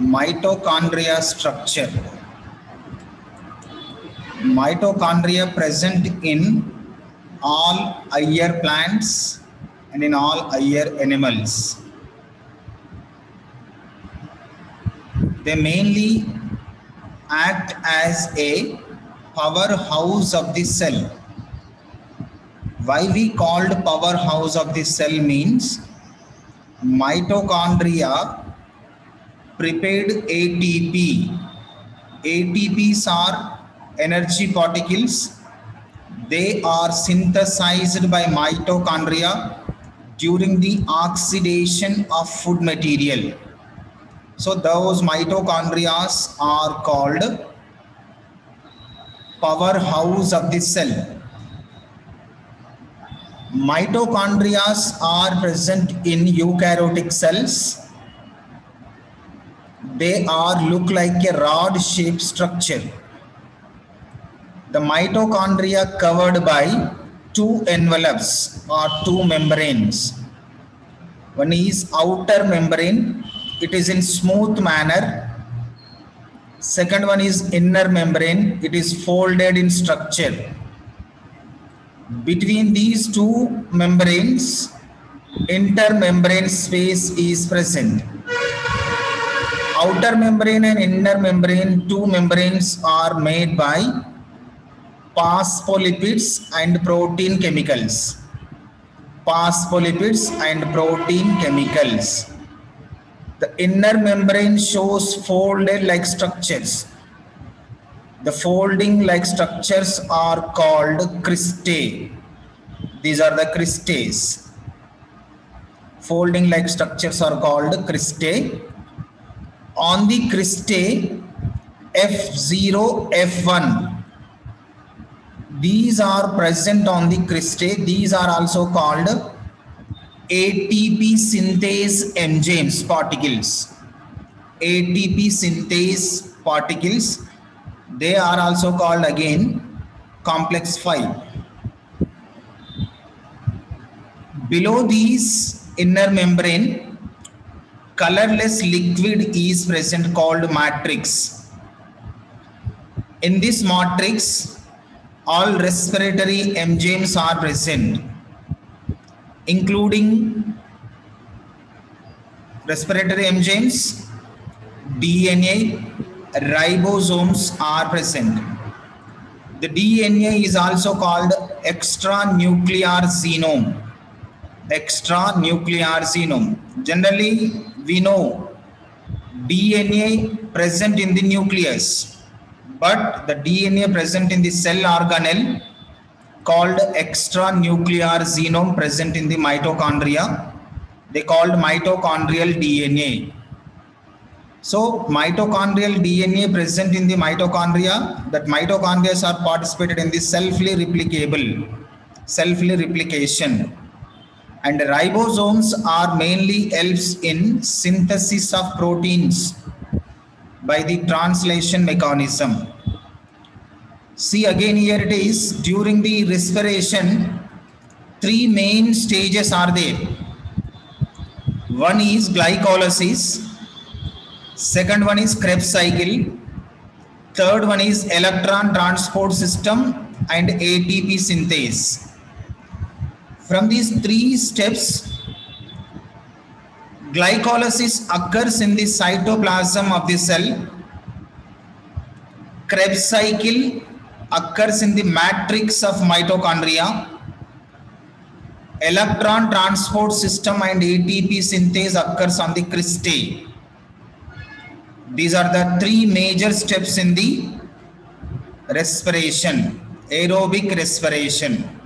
mitochondria structure. Mitochondria present in all higher plants and in all higher animals. They mainly act as a powerhouse of the cell. Why we called powerhouse of the cell means mitochondria prepared ATP. ATPs are energy particles. They are synthesized by mitochondria during the oxidation of food material. So those mitochondria are called powerhouse of the cell. Mitochondria are present in eukaryotic cells. They look like a rod-shaped structure. The mitochondria covered by two envelopes or two membranes. One is outer membrane. It is in smooth manner. Second one is inner membrane. It is folded in structure. Between these two membranes, intermembrane space is present. Outer membrane and inner membrane, two membranes are made by phospholipids and protein chemicals. Phospholipids and protein chemicals. The inner membrane shows folded like structures. The folding like structures are called cristae. These are the cristae. Folding like structures are called cristae. On the cristae, F0, F1, these are present on the cristae. These are also called ATP synthase enzymes particles. ATP synthase particles. They are also called again complex 5. Below these inner membrane, colorless liquid is present called matrix. In this matrix, all respiratory enzymes are present, including respiratory enzymes, DNA, ribosomes are present. The DNA is also called extranuclear genome. Extranuclear genome. Generally, we know DNA present in the nucleus, but the DNA present in the cell organelle called extranuclear genome present in the mitochondria. They called mitochondrial DNA. So mitochondrial DNA present in the mitochondria, that mitochondria are participated in the selfly replication. And ribosomes are mainly helps in synthesis of proteins by the translation mechanism. See again here it is, during the respiration, three main stages are there. One is glycolysis, second one is Krebs cycle, third one is electron transport system and ATP synthase. From these three steps, glycolysis occurs in the cytoplasm of the cell. Krebs cycle occurs in the matrix of mitochondria. Electron transport system and ATP synthase occurs on the cristae. These are the three major steps in the respiration, aerobic respiration.